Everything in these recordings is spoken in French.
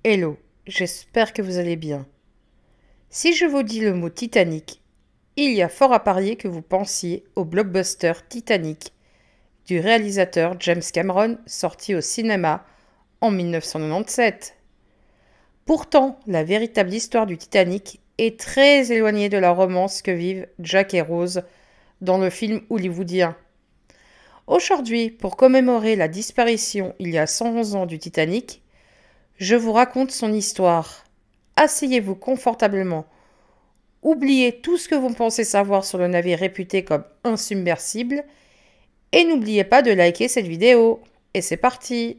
Hello, j'espère que vous allez bien. Si je vous dis le mot Titanic, il y a fort à parier que vous pensiez au blockbuster Titanic du réalisateur James Cameron sorti au cinéma en 1997. Pourtant, la véritable histoire du Titanic est très éloignée de la romance que vivent Jack et Rose dans le film hollywoodien. Aujourd'hui, pour commémorer la disparition il y a 111 ans du Titanic, je vous raconte son histoire. Asseyez-vous confortablement. Oubliez tout ce que vous pensez savoir sur le navire réputé comme insubmersible et n'oubliez pas de liker cette vidéo. Et c'est parti!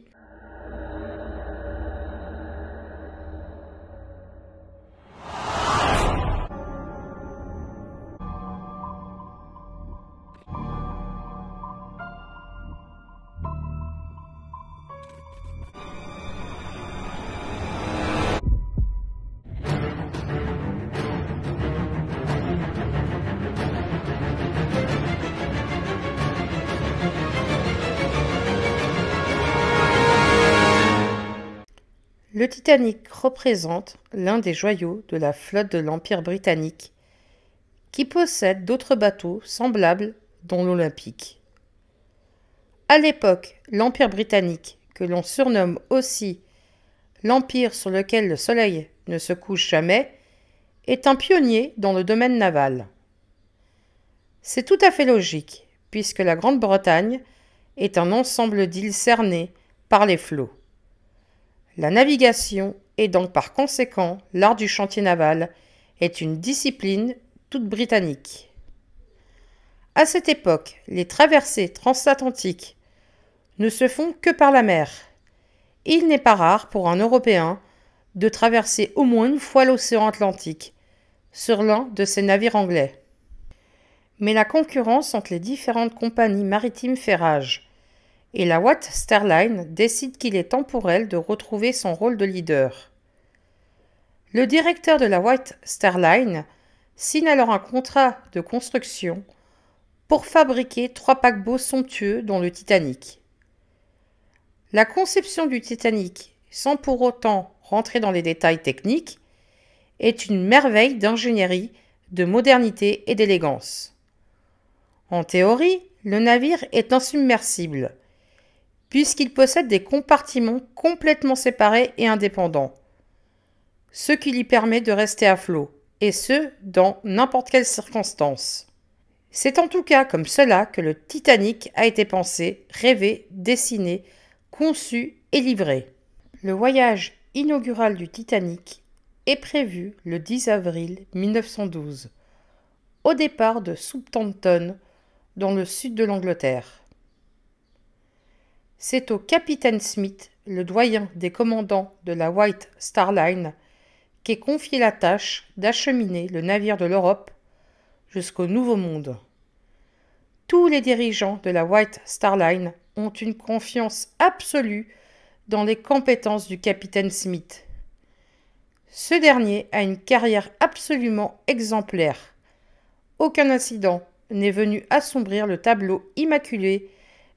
Le Titanic représente l'un des joyaux de la flotte de l'Empire britannique, qui possède d'autres bateaux semblables, dont l'Olympique. À l'époque, l'Empire britannique, que l'on surnomme aussi l'Empire sur lequel le soleil ne se couche jamais, est un pionnier dans le domaine naval. C'est tout à fait logique, puisque la Grande-Bretagne est un ensemble d'îles cernées par les flots. La navigation et donc par conséquent l'art du chantier naval est une discipline toute britannique. À cette époque, les traversées transatlantiques ne se font que par la mer. Il n'est pas rare pour un Européen de traverser au moins une fois l'océan Atlantique sur l'un de ces navires anglais. Mais la concurrence entre les différentes compagnies maritimes fait rage. Et la White Star Line décide qu'il est temps pour elle de retrouver son rôle de leader. Le directeur de la White Star Line signe alors un contrat de construction pour fabriquer 3 paquebots somptueux dont le Titanic. La conception du Titanic, sans pour autant rentrer dans les détails techniques, est une merveille d'ingénierie, de modernité et d'élégance. En théorie, le navire est insubmersible, puisqu'il possède des compartiments complètement séparés et indépendants, ce qui lui permet de rester à flot, et ce, dans n'importe quelle circonstance. C'est en tout cas comme cela que le Titanic a été pensé, rêvé, dessiné, conçu et livré. Le voyage inaugural du Titanic est prévu le 10 avril 1912, au départ de Southampton, dans le sud de l'Angleterre. C'est au capitaine Smith, le doyen des commandants de la White Star Line, qu'est confiée la tâche d'acheminer le navire de l'Europe jusqu'au Nouveau Monde. Tous les dirigeants de la White Star Line ont une confiance absolue dans les compétences du capitaine Smith. Ce dernier a une carrière absolument exemplaire. Aucun incident n'est venu assombrir le tableau immaculé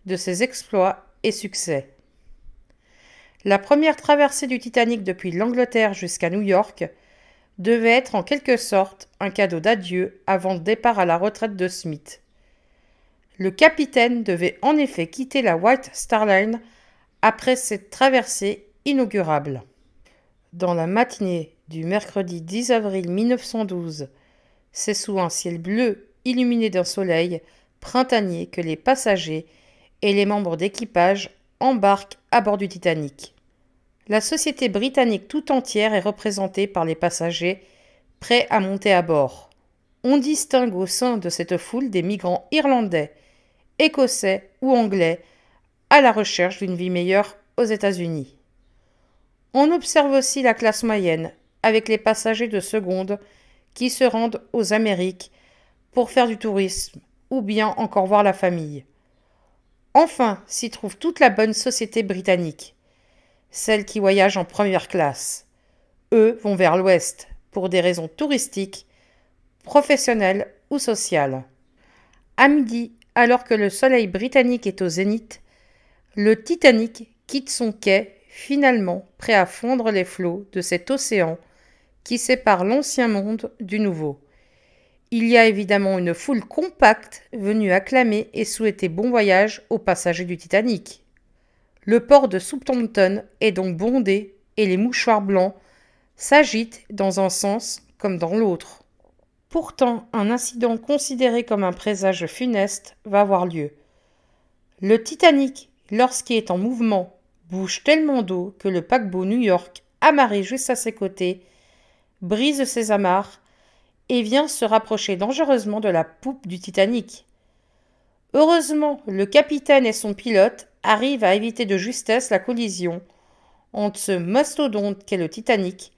de ses exploits et succès. La première traversée du Titanic depuis l'Angleterre jusqu'à New York devait être en quelque sorte un cadeau d'adieu avant le départ à la retraite de Smith. Le capitaine devait en effet quitter la White Star Line après cette traversée inaugurable. Dans la matinée du mercredi 10 avril 1912, c'est sous un ciel bleu illuminé d'un soleil printanier que les passagers et les membres d'équipage embarquent à bord du Titanic. La société britannique tout entière est représentée par les passagers prêts à monter à bord. On distingue au sein de cette foule des migrants irlandais, écossais ou anglais à la recherche d'une vie meilleure aux États-Unis. On observe aussi la classe moyenne, avec les passagers de seconde qui se rendent aux Amériques pour faire du tourisme ou bien encore voir la famille. Enfin, s'y trouve toute la bonne société britannique, celle qui voyage en première classe. Eux vont vers l'ouest pour des raisons touristiques, professionnelles ou sociales. À midi, alors que le soleil britannique est au zénith, le Titanic quitte son quai finalement prêt à fondre les flots de cet océan qui sépare l'ancien monde du nouveau. Il y a évidemment une foule compacte venue acclamer et souhaiter bon voyage aux passagers du Titanic. Le port de Southampton est donc bondé et les mouchoirs blancs s'agitent dans un sens comme dans l'autre. Pourtant, un incident considéré comme un présage funeste va avoir lieu. Le Titanic, lorsqu'il est en mouvement, bouge tellement d'eau que le paquebot New York, amarré juste à ses côtés, brise ses amarres et vient se rapprocher dangereusement de la poupe du Titanic. Heureusement, le capitaine et son pilote arrivent à éviter de justesse la collision entre ce mastodonte qu'est le Titanic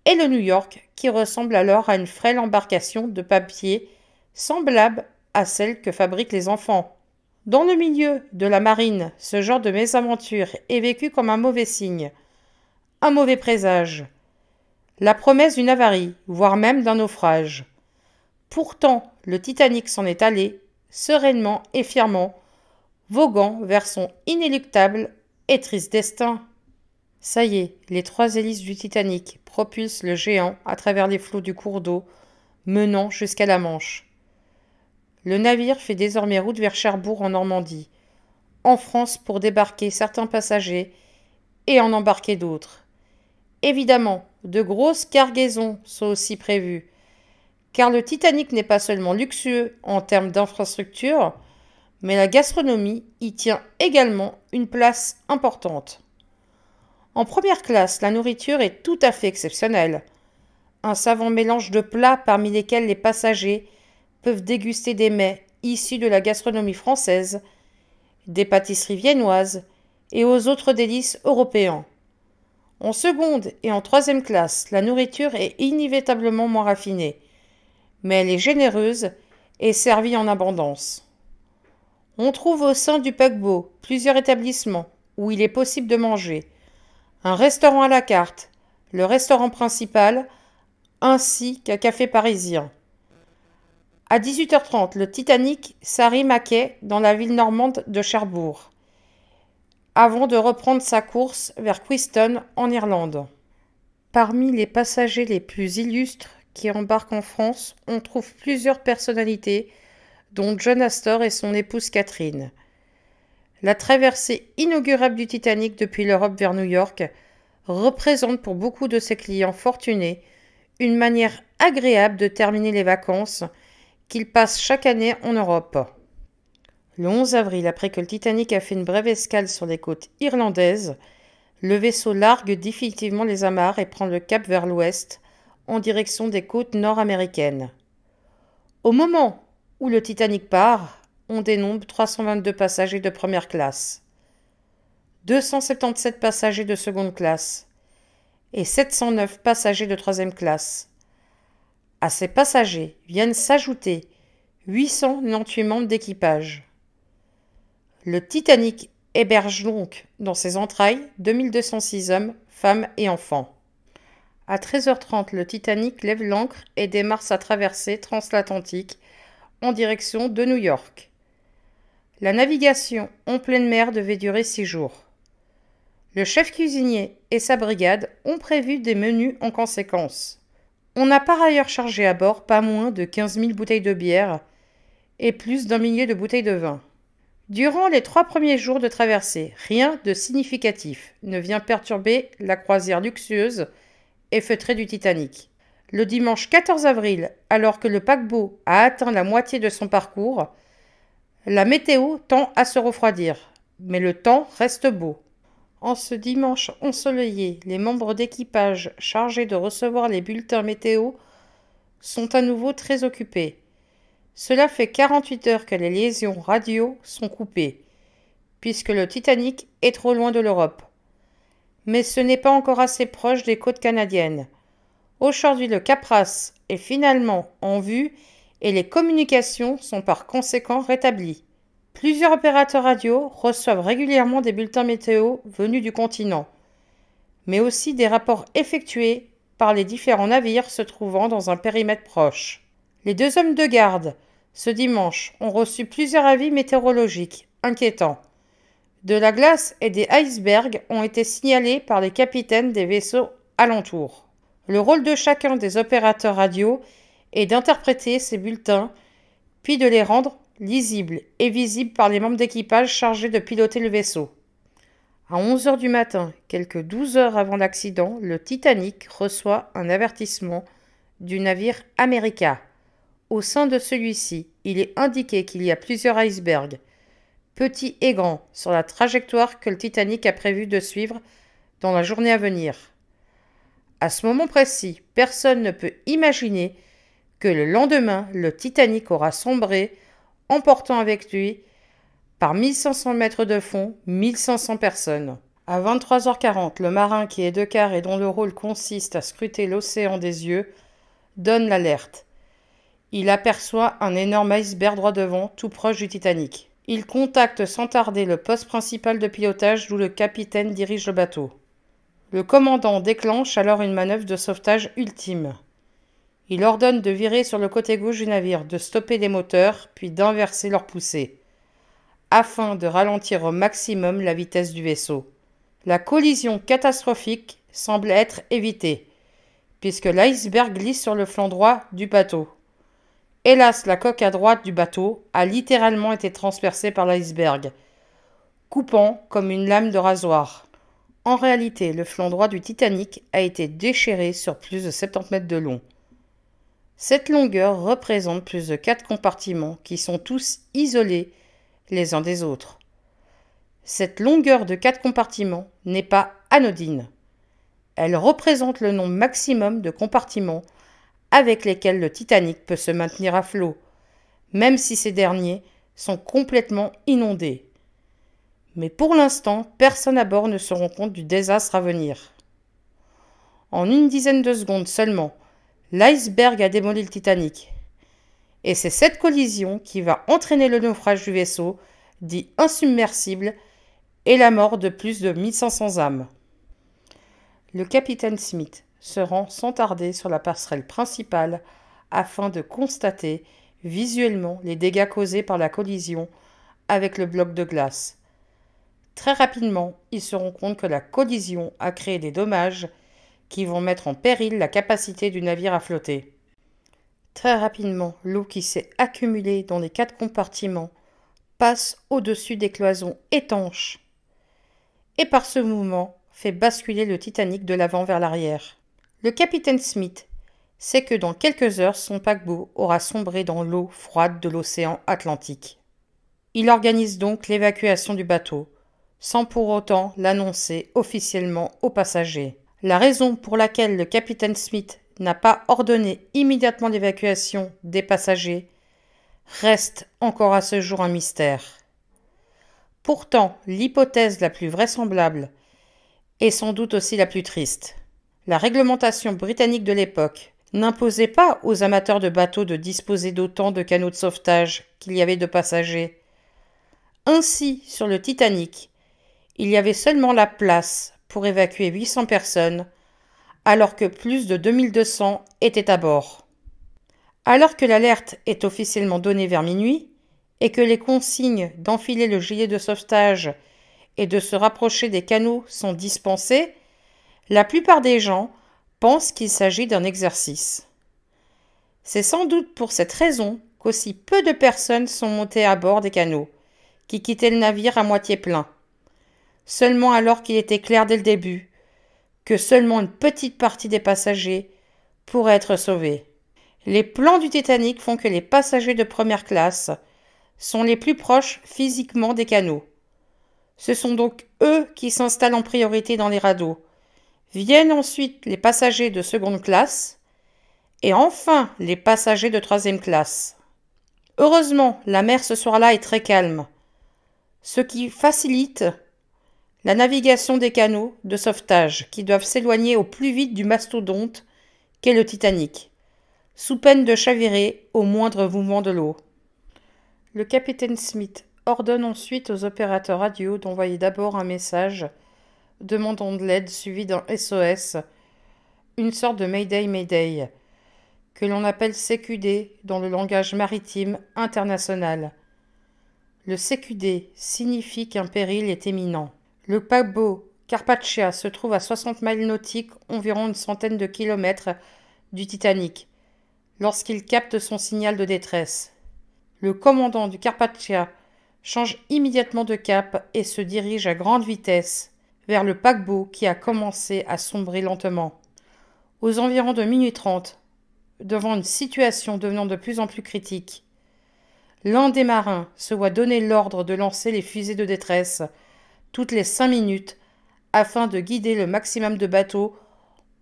et le New York, qui ressemble alors à une frêle embarcation de papier semblable à celle que fabriquent les enfants. Dans le milieu de la marine, ce genre de mésaventure est vécu comme un mauvais signe, un mauvais présage, la promesse d'une avarie, voire même d'un naufrage. Pourtant, le Titanic s'en est allé, sereinement et fièrement, voguant vers son inéluctable et triste destin. Ça y est, les 3 hélices du Titanic propulsent le géant à travers les flots du cours d'eau, menant jusqu'à la Manche. Le navire fait désormais route vers Cherbourg en Normandie, en France pour débarquer certains passagers et en embarquer d'autres. Évidemment, de grosses cargaisons sont aussi prévues, car le Titanic n'est pas seulement luxueux en termes d'infrastructure, mais la gastronomie y tient également une place importante. En première classe, la nourriture est tout à fait exceptionnelle. Un savant mélange de plats parmi lesquels les passagers peuvent déguster des mets issus de la gastronomie française, des pâtisseries viennoises et aux autres délices européens. En seconde et en troisième classe, la nourriture est inévitablement moins raffinée, mais elle est généreuse et servie en abondance. On trouve au sein du paquebot plusieurs établissements où il est possible de manger, un restaurant à la carte, le restaurant principal, ainsi qu'un café parisien. À 18h30, le Titanic s'arrime à quai dans la ville normande de Cherbourg, avant de reprendre sa course vers Queenstown en Irlande. Parmi les passagers les plus illustres qui embarquent en France, on trouve plusieurs personnalités, dont John Astor et son épouse Catherine. La traversée inaugurable du Titanic depuis l'Europe vers New York représente pour beaucoup de ses clients fortunés une manière agréable de terminer les vacances qu'ils passent chaque année en Europe. Le 11 avril, après que le Titanic a fait une brève escale sur les côtes irlandaises, le vaisseau largue définitivement les amarres et prend le cap vers l'ouest, en direction des côtes nord-américaines. Au moment où le Titanic part, on dénombre 322 passagers de première classe, 277 passagers de seconde classe et 709 passagers de troisième classe. À ces passagers viennent s'ajouter 898 membres d'équipage. Le Titanic héberge donc dans ses entrailles 2206 hommes, femmes et enfants. À 13h30, le Titanic lève l'ancre et démarre sa traversée transatlantique en direction de New York. La navigation en pleine mer devait durer 6 jours. Le chef cuisinier et sa brigade ont prévu des menus en conséquence. On a par ailleurs chargé à bord pas moins de 15 000 bouteilles de bière et plus d'1 millier de bouteilles de vin. Durant les 3 premiers jours de traversée, rien de significatif ne vient perturber la croisière luxueuse et feutrée du Titanic. Le dimanche 14 avril, alors que le paquebot a atteint la moitié de son parcours, la météo tend à se refroidir, mais le temps reste beau. En ce dimanche ensoleillé, les membres d'équipage chargés de recevoir les bulletins météo sont à nouveau très occupés. Cela fait 48 heures que les liaisons radio sont coupées, puisque le Titanic est trop loin de l'Europe. Mais ce n'est pas encore assez proche des côtes canadiennes. Aujourd'hui, le Cap Ras est finalement en vue et les communications sont par conséquent rétablies. Plusieurs opérateurs radio reçoivent régulièrement des bulletins météo venus du continent, mais aussi des rapports effectués par les différents navires se trouvant dans un périmètre proche. Les 2 hommes de garde, ce dimanche, ont reçu plusieurs avis météorologiques inquiétants. De la glace et des icebergs ont été signalés par les capitaines des vaisseaux alentours. Le rôle de chacun des opérateurs radio est d'interpréter ces bulletins, puis de les rendre lisibles et visibles par les membres d'équipage chargés de piloter le vaisseau. À 11 heures du matin, quelques 12 heures avant l'accident, le Titanic reçoit un avertissement du navire America. Au sein de celui-ci, il est indiqué qu'il y a plusieurs icebergs, petits et grands, sur la trajectoire que le Titanic a prévu de suivre dans la journée à venir. À ce moment précis, personne ne peut imaginer que le lendemain, le Titanic aura sombré, emportant avec lui, par 1500 mètres de fond, 1500 personnes. À 23h40, le marin qui est de quart et dont le rôle consiste à scruter l'océan des yeux, donne l'alerte. Il aperçoit un énorme iceberg droit devant, tout proche du Titanic. Il contacte sans tarder le poste principal de pilotage d'où le capitaine dirige le bateau. Le commandant déclenche alors une manœuvre de sauvetage ultime. Il ordonne de virer sur le côté gauche du navire, de stopper les moteurs, puis d'inverser leur poussée, afin de ralentir au maximum la vitesse du vaisseau. La collision catastrophique semble être évitée, puisque l'iceberg glisse sur le flanc droit du bateau. Hélas, la coque à droite du bateau a littéralement été transpercée par l'iceberg, coupant comme une lame de rasoir. En réalité, le flanc droit du Titanic a été déchiré sur plus de 70 mètres de long. Cette longueur représente plus de 4 compartiments qui sont tous isolés les uns des autres. Cette longueur de 4 compartiments n'est pas anodine. Elle représente le nombre maximum de compartiments avec lesquels le Titanic peut se maintenir à flot, même si ces derniers sont complètement inondés. Mais pour l'instant, personne à bord ne se rend compte du désastre à venir. En une dizaine de secondes seulement, l'iceberg a démoli le Titanic. Et c'est cette collision qui va entraîner le naufrage du vaisseau, dit insubmersible, et la mort de plus de 1500 âmes. Le capitaine Smith se rend sans tarder sur la passerelle principale afin de constater visuellement les dégâts causés par la collision avec le bloc de glace. Très rapidement, il se rend compte que la collision a créé des dommages qui vont mettre en péril la capacité du navire à flotter. Très rapidement, l'eau qui s'est accumulée dans les 4 compartiments passe au-dessus des cloisons étanches et par ce mouvement fait basculer le Titanic de l'avant vers l'arrière. Le capitaine Smith sait que dans quelques heures, son paquebot aura sombré dans l'eau froide de l'océan Atlantique. Il organise donc l'évacuation du bateau, sans pour autant l'annoncer officiellement aux passagers. La raison pour laquelle le capitaine Smith n'a pas ordonné immédiatement l'évacuation des passagers reste encore à ce jour un mystère. Pourtant, l'hypothèse la plus vraisemblable est sans doute aussi la plus triste. La réglementation britannique de l'époque n'imposait pas aux amateurs de bateaux de disposer d'autant de canots de sauvetage qu'il y avait de passagers. Ainsi, sur le Titanic, il y avait seulement la place pour évacuer 800 personnes, alors que plus de 2200 étaient à bord. Alors que l'alerte est officiellement donnée vers minuit, et que les consignes d'enfiler le gilet de sauvetage et de se rapprocher des canots sont dispensées, la plupart des gens pensent qu'il s'agit d'un exercice. C'est sans doute pour cette raison qu'aussi peu de personnes sont montées à bord des canots, qui quittaient le navire à moitié plein. Seulement alors qu'il était clair dès le début que seulement une petite partie des passagers pourrait être sauvée. Les plans du Titanic font que les passagers de première classe sont les plus proches physiquement des canots. Ce sont donc eux qui s'installent en priorité dans les radeaux. Viennent ensuite les passagers de seconde classe et enfin les passagers de troisième classe. Heureusement, la mer ce soir-là est très calme, ce qui facilite la navigation des canots de sauvetage qui doivent s'éloigner au plus vite du mastodonte qu'est le Titanic, sous peine de chavirer au moindre mouvement de l'eau. Le capitaine Smith ordonne ensuite aux opérateurs radio d'envoyer d'abord un message demandant de l'aide suivi d'un SOS, une sorte de Mayday Mayday, que l'on appelle CQD dans le langage maritime international. Le CQD signifie qu'un péril est imminent. Le paquebot Carpathia se trouve à 60 miles nautiques, environ une centaine de kilomètres du Titanic, lorsqu'il capte son signal de détresse. Le commandant du Carpathia change immédiatement de cap et se dirige à grande vitesse vers le paquebot qui a commencé à sombrer lentement. Aux environs de minuit 30, devant une situation devenant de plus en plus critique, l'un des marins se voit donner l'ordre de lancer les fusées de détresse toutes les 5 minutes afin de guider le maximum de bateaux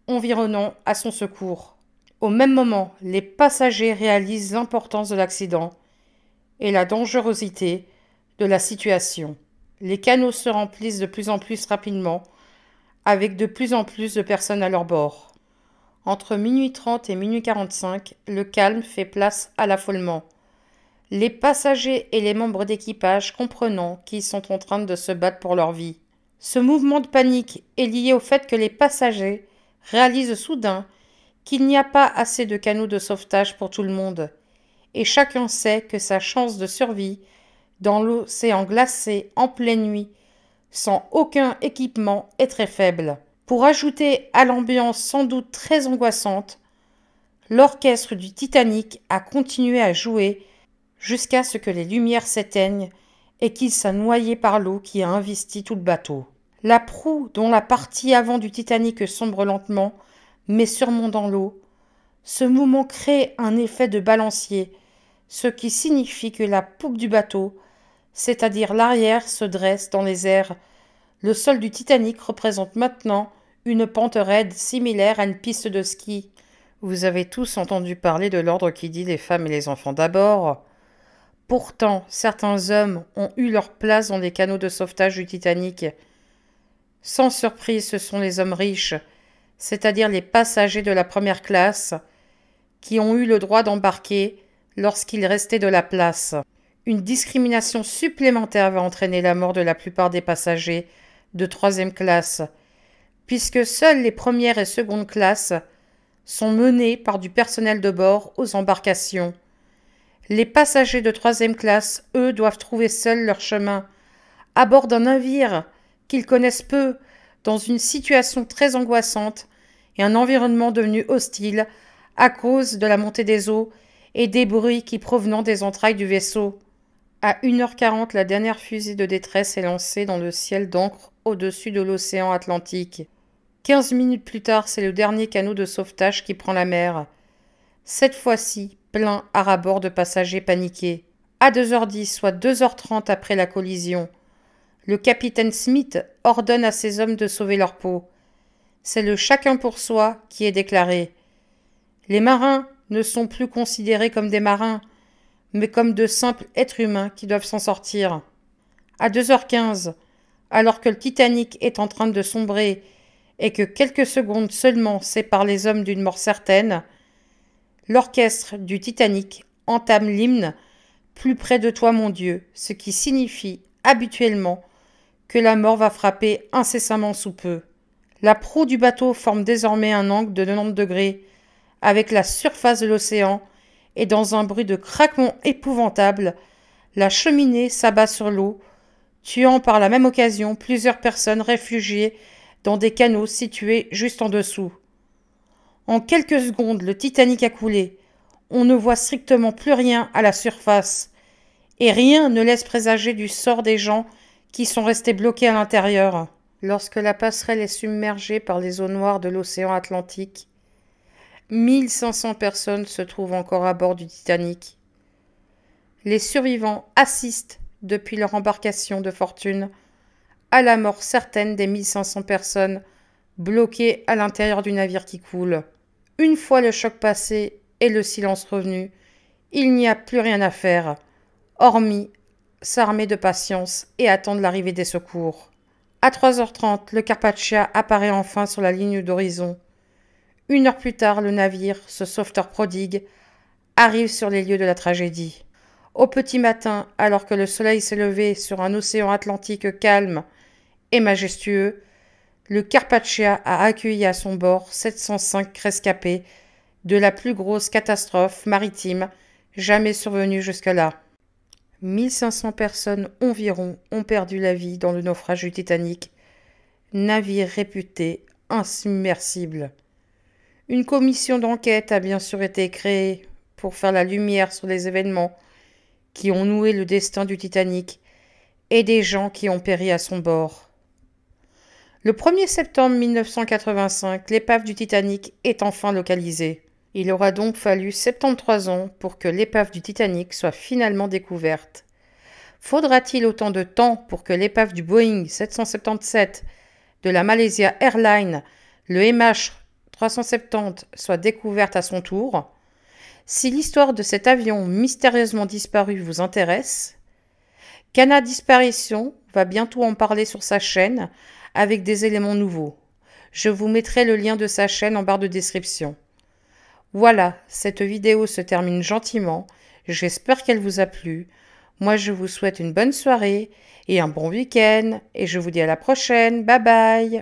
environnants à son secours. Au même moment, les passagers réalisent l'importance de l'accident et la dangerosité de la situation. Les canaux se remplissent de plus en plus rapidement, avec de plus en plus de personnes à leur bord. Entre minuit 30 et minuit 45, le calme fait place à l'affolement. Les passagers et les membres d'équipage comprenant qu'ils sont en train de se battre pour leur vie. Ce mouvement de panique est lié au fait que les passagers réalisent soudain qu'il n'y a pas assez de canaux de sauvetage pour tout le monde, et chacun sait que sa chance de survie dans l'océan glacé en pleine nuit, sans aucun équipement, est très faible. Pour ajouter à l'ambiance sans doute très angoissante, l'orchestre du Titanic a continué à jouer jusqu'à ce que les lumières s'éteignent et qu'il soit noyé par l'eau qui a investi tout le bateau. La proue, dont la partie avant du Titanic sombre lentement, mais sûrement dans l'eau, ce mouvement crée un effet de balancier, ce qui signifie que la poupe du bateau, c'est-à-dire l'arrière, se dresse dans les airs. Le sol du Titanic représente maintenant une pente raide similaire à une piste de ski. Vous avez tous entendu parler de l'ordre qui dit les femmes et les enfants d'abord. Pourtant, certains hommes ont eu leur place dans les canaux de sauvetage du Titanic. Sans surprise, ce sont les hommes riches, c'est-à-dire les passagers de la première classe, qui ont eu le droit d'embarquer lorsqu'il restait de la place. Une discrimination supplémentaire va entraîner la mort de la plupart des passagers de troisième classe, puisque seules les premières et secondes classes sont menées par du personnel de bord aux embarcations. Les passagers de troisième classe, eux, doivent trouver seuls leur chemin, à bord d'un navire qu'ils connaissent peu, dans une situation très angoissante et un environnement devenu hostile à cause de la montée des eaux et des bruits qui provenant des entrailles du vaisseau. À 1h40, la dernière fusée de détresse est lancée dans le ciel d'encre au-dessus de l'océan Atlantique. 15 minutes plus tard, c'est le dernier canot de sauvetage qui prend la mer. Cette fois-ci, plein à ras-bord de passagers paniqués. À 2h10, soit 2h30 après la collision, le capitaine Smith ordonne à ses hommes de sauver leur peau. C'est le chacun pour soi qui est déclaré. Les marins ne sont plus considérés comme des marins, mais comme de simples êtres humains qui doivent s'en sortir. À 2h15, alors que le Titanic est en train de sombrer et que quelques secondes seulement séparent les hommes d'une mort certaine, l'orchestre du Titanic entame l'hymne « Plus près de toi, mon Dieu », ce qui signifie habituellement que la mort va frapper incessamment sous peu. La proue du bateau forme désormais un angle de 90 degrés avec la surface de l'océan et dans un bruit de craquement épouvantable, la cheminée s'abat sur l'eau, tuant par la même occasion plusieurs personnes réfugiées dans des canaux situés juste en dessous. En quelques secondes, le Titanic a coulé. On ne voit strictement plus rien à la surface, et rien ne laisse présager du sort des gens qui sont restés bloqués à l'intérieur. Lorsque la passerelle est submergée par les eaux noires de l'océan Atlantique, 1500 personnes se trouvent encore à bord du Titanic. Les survivants assistent, depuis leur embarcation de fortune, à la mort certaine des 1500 personnes bloquées à l'intérieur du navire qui coule. Une fois le choc passé et le silence revenu, il n'y a plus rien à faire, hormis s'armer de patience et attendre l'arrivée des secours. À 3h30, le Carpathia apparaît enfin sur la ligne d'horizon. 1 heure plus tard, le navire, ce sauveteur prodigue, arrive sur les lieux de la tragédie. Au petit matin, alors que le soleil s'est levé sur un océan Atlantique calme et majestueux, le Carpathia a accueilli à son bord 705 rescapés de la plus grosse catastrophe maritime jamais survenue jusque-là. 1500 personnes environ ont perdu la vie dans le naufrage du Titanic, navire réputé insubmersible. Une commission d'enquête a bien sûr été créée pour faire la lumière sur les événements qui ont noué le destin du Titanic et des gens qui ont péri à son bord. Le 1er septembre 1985, l'épave du Titanic est enfin localisée. Il aura donc fallu 73 ans pour que l'épave du Titanic soit finalement découverte. Faudra-t-il autant de temps pour que l'épave du Boeing 777 de la Malaysia Airlines, le MH370, soit découverte à son tour? Si l'histoire de cet avion mystérieusement disparu vous intéresse, Cana Disparition va bientôt en parler sur sa chaîne avec des éléments nouveaux. Je vous mettrai le lien de sa chaîne en barre de description. Voilà, cette vidéo se termine gentiment. J'espère qu'elle vous a plu. Moi, je vous souhaite une bonne soirée et un bon week-end. Et je vous dis à la prochaine. Bye bye!